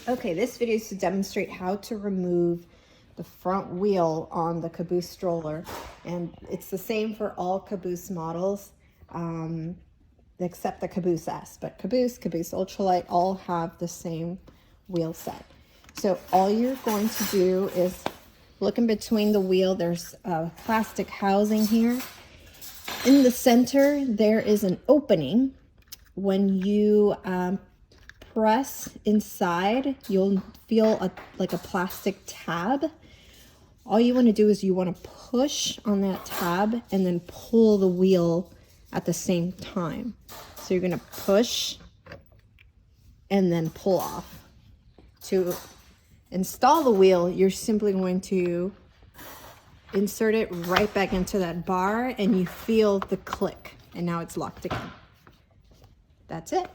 Okay, this video is to demonstrate how to remove the front wheel on the Caboose stroller, and it's the same for all Caboose models except the Caboose S, but Caboose Ultralight all have the same wheel set. So all you're going to do is look in between the wheel. There's a plastic housing here. In the center there is an opening. When you press inside, you'll feel like a plastic tab. All you want to do is you want to push on that tab and then pull the wheel at the same time. So you're going to push and then pull off. To install the wheel, you're simply going to insert it right back into that bar and you feel the click, and now it's locked again. That's it.